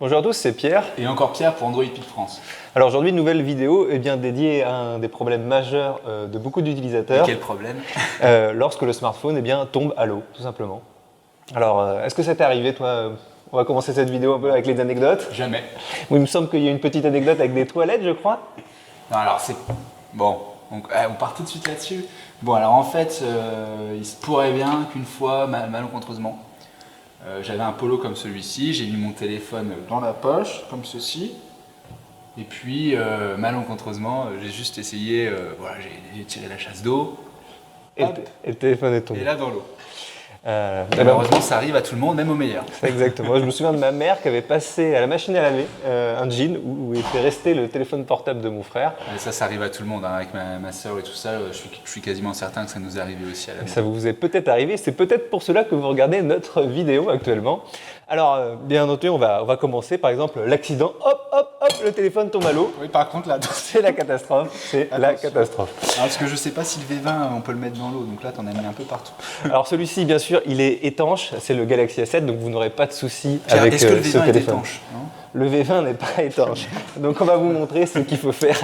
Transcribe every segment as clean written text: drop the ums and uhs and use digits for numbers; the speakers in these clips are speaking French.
Bonjour à tous, c'est Pierre. Et encore Pierre pour Android Pic France. Alors aujourd'hui, une nouvelle vidéo dédiée à un des problèmes majeurs de beaucoup d'utilisateurs. Quel problème? Lorsque le smartphone tombe à l'eau, tout simplement. Alors, est-ce que ça t'est arrivé, toi? On va commencer cette vidéo un peu avec les anecdotes. Jamais. Oui, il me semble qu'il y a une petite anecdote avec des toilettes, je crois. Non, alors c'est... Bon, on part tout de suite là-dessus. Bon, alors en fait, il se pourrait bien qu'une fois, malencontreusement, j'avais un polo comme celui-ci, j'ai mis mon téléphone dans la poche, comme ceci. Et puis, malencontreusement, j'ai juste essayé, voilà, j'ai tiré la chasse d'eau. Et le téléphone est tombé. Et là, dans l'eau. Malheureusement, ça arrive à tout le monde, même aux meilleurs. Exactement. Je me souviens de ma mère qui avait passé à la machine à laver un jean où était resté le téléphone portable de mon frère. Et ça arrive à tout le monde, hein. Avec ma soeur et tout ça, je suis quasiment certain que ça nous est arrivé aussi à la maison. Ça vous est peut-être arrivé, c'est peut-être pour cela que vous regardez notre vidéo actuellement. Alors, bien entendu, on va commencer par exemple l'accident. Hop, le téléphone tombe à l'eau. Oui, par contre, là, c'est la catastrophe. C'est la catastrophe. Alors, parce que je sais pas si le V20, on peut le mettre dans l'eau, donc là, t'en as mis un peu partout. Alors, celui-ci, bien sûr, il est étanche. C'est le Galaxy S7, donc vous n'aurez pas de souci avec ce ce téléphone. Est-ce que le V20 est téléphone. étanche, non ? Le V20 n'est pas étanche. Donc on va vous montrer ce qu'il faut faire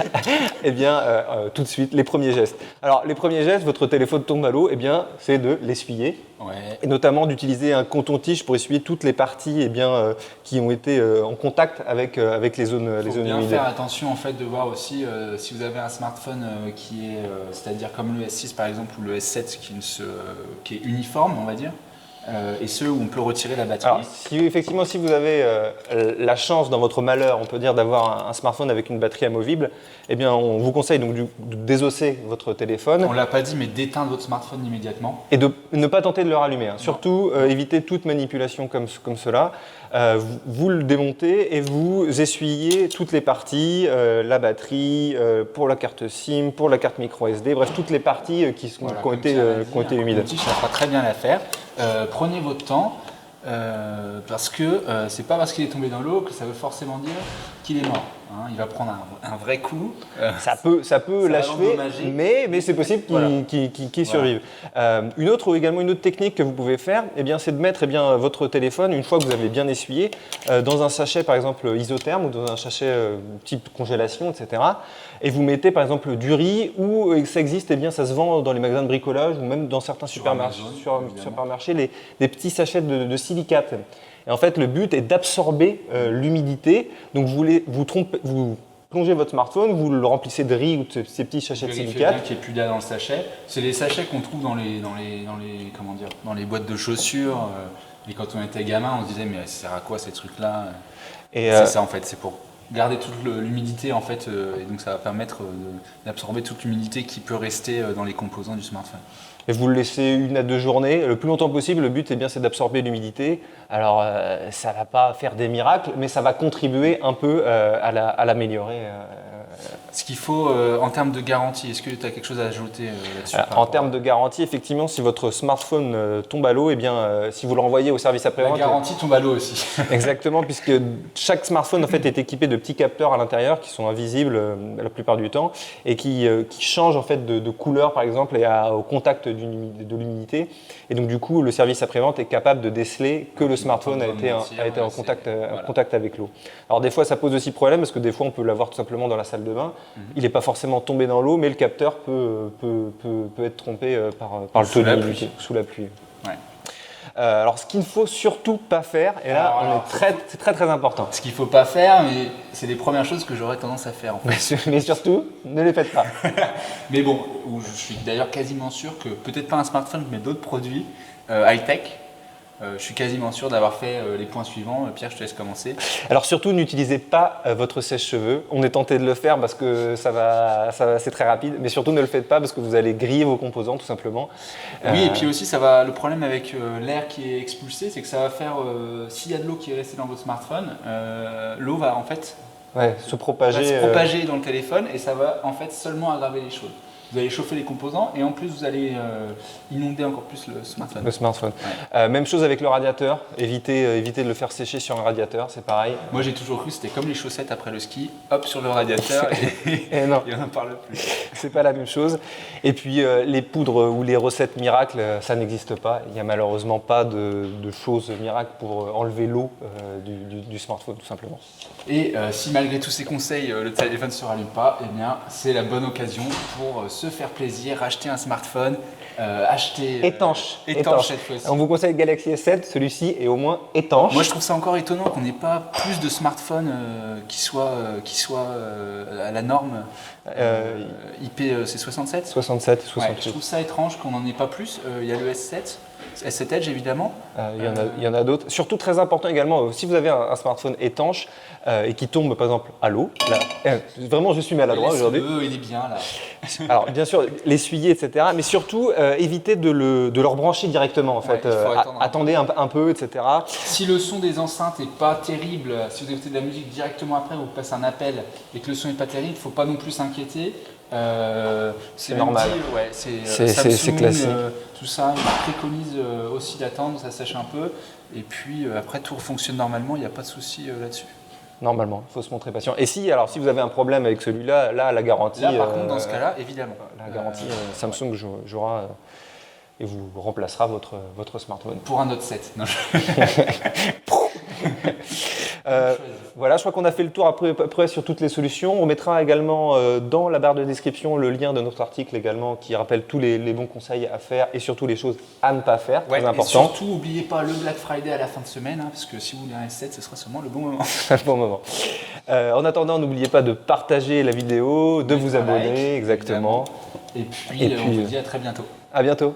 tout de suite, les premiers gestes. Alors les premiers gestes, votre téléphone tombe à l'eau, c'est de l'essuyer. Ouais. Et notamment d'utiliser un coton-tige pour essuyer toutes les parties qui ont été en contact avec les zones Il faut bien humides. faire attention en fait de voir aussi si vous avez un smartphone qui est, c'est-à-dire comme le S6 par exemple ou le S7 qui est uniforme, on va dire. Et ceux où on peut retirer la batterie. Alors, si vous avez la chance dans votre malheur, on peut dire, d'avoir un smartphone avec une batterie amovible, on vous conseille donc de désosser votre téléphone. On l'a pas dit, mais d'éteindre votre smartphone immédiatement. Et de ne pas tenter de le rallumer. Surtout, évitez toute manipulation comme cela. Vous le démontez et vous essuyez toutes les parties, la batterie, pour la carte SIM, pour la carte micro SD, bref, toutes les parties qui ont été humides. Ça fera très bien l'affaire. Prenez votre temps, parce que c'est pas parce qu'il est tombé dans l'eau que ça veut forcément dire qu'il est mort. Hein. Il va prendre un vrai coup. Ça peut l'achever, mais c'est possible qu'il survive. Une autre technique que vous pouvez faire, c'est de mettre votre téléphone, une fois que vous avez bien essuyé, dans un sachet par exemple isotherme ou dans un sachet type congélation, etc. Et vous mettez par exemple du riz, ou ça existe, ça se vend dans les magasins de bricolage ou même dans certains supermarchés, des petits sachets de silicate. Et en fait, le but est d'absorber l'humidité. Donc vous plongez votre smartphone, vous le remplissez de riz ou de ces petits sachets de silicate. Qu'il n'y ait plus d'air dans le sachet. C'est les sachets qu'on trouve dans les boîtes de chaussures. Et quand on était gamin, on se disait mais ça sert à quoi ces trucs-là? C'est ça en fait, c'est pour garder toute l'humidité en fait, et donc ça va permettre d'absorber toute l'humidité qui peut rester dans les composants du smartphone. Et vous le laissez 1 à 2 journées, le plus longtemps possible. Le but c'est d'absorber l'humidité. Alors ça ne va pas faire des miracles, mais ça va contribuer un peu à l'améliorer. Ce qu'il faut en termes de garantie, est-ce que tu as quelque chose à ajouter là-dessus? En termes de garantie, effectivement, si votre smartphone tombe à l'eau, si vous le renvoyez au service après-vente… La garantie tombe à l'eau aussi. Exactement, puisque chaque smartphone en fait, est équipé de petits capteurs à l'intérieur qui sont invisibles la plupart du temps et qui changent en fait, de couleur par exemple au contact de l'humidité. Et donc du coup, le service après-vente est capable de déceler que le smartphone a été en contact avec l'eau. Alors des fois, ça pose aussi problème parce que des fois, on peut l'avoir tout simplement dans la salle de bain. Il n'est pas forcément tombé dans l'eau, mais le capteur peut être trompé par le taux d'humidité sous la pluie. Ouais. Alors, ce qu'il ne faut surtout pas faire, et là, c'est très très important. Ce qu'il ne faut pas faire, mais c'est les premières choses que j'aurais tendance à faire en fait. Mais surtout, ne les faites pas. Mais bon, je suis d'ailleurs quasiment sûr que, peut-être pas un smartphone, mais d'autres produits high-tech, je suis quasiment sûr d'avoir fait les points suivants. Pierre, je te laisse commencer. Alors surtout, n'utilisez pas votre sèche-cheveux. On est tenté de le faire parce que c'est très rapide, mais surtout ne le faites pas parce que vous allez griller vos composants tout simplement. Oui, et puis aussi, le problème avec l'air qui est expulsé, c'est que ça va faire, s'il y a de l'eau qui est restée dans votre smartphone, l'eau va en fait se propager dans le téléphone et ça va en fait seulement aggraver les choses. vous allez chauffer les composants et en plus vous allez inonder encore plus le smartphone. Le smartphone. Ouais. Même chose avec le radiateur, évitez de le faire sécher sur un radiateur, c'est pareil. Moi j'ai toujours cru que c'était comme les chaussettes après le ski, hop sur le radiateur Et non, et on n'en parle plus. c'est pas la même chose. Et puis les poudres ou les recettes miracles, ça n'existe pas. Il n'y a malheureusement pas de choses miracles pour enlever l'eau du smartphone tout simplement. Et si malgré tous ces conseils, le téléphone ne se rallume pas, eh bien c'est la bonne occasion pour se faire plaisir, acheter un smartphone, acheter Étanche. cette fois-ci. On vous conseille le Galaxy S7, celui-ci est au moins étanche. Moi je trouve ça encore étonnant qu'on n'ait pas plus de smartphones qui soient à la norme IP67. 67, 68. Ouais, je trouve ça étrange qu'on n'en ait pas plus. Il y a le S7, S7 Edge évidemment. Il y en a d'autres. Surtout très important également, si vous avez un smartphone étanche et qui tombe par exemple à l'eau, là, vraiment je suis maladroit aujourd'hui. Il est bien là. Alors bien sûr, l'essuyer, etc. Mais surtout, évitez de le rebrancher directement en fait. Ouais, il faut attendre attendez un peu, etc. Si le son des enceintes n'est pas terrible, si vous écoutez de la musique directement après, vous passez un appel et que le son n'est pas terrible, il ne faut pas non plus s'inquiéter. C'est normal. C'est c'est classique. Tout ça, ils préconisent aussi d'attendre, ça sèche un peu. Et puis après, tout fonctionne normalement, il n'y a pas de souci là-dessus. Normalement, il faut se montrer patient. Et si vous avez un problème avec celui-là, là, la garantie. Là, par contre, dans ce cas-là, évidemment. La garantie Samsung jouera et vous remplacera votre smartphone. Pour un Note 7. Non, voilà, je crois qu'on a fait le tour à peu près sur toutes les solutions. On mettra également dans la barre de description le lien de notre article également qui rappelle tous les bons conseils à faire et surtout les choses à ne pas faire, très important. Et surtout, n'oubliez pas le Black Friday à la fin de semaine, parce que si vous voulez un S7, ce sera sûrement le bon moment. Bon moment. En attendant, n'oubliez pas de partager la vidéo, de vous abonner, exactement. Et puis, on vous dit à très bientôt. À bientôt.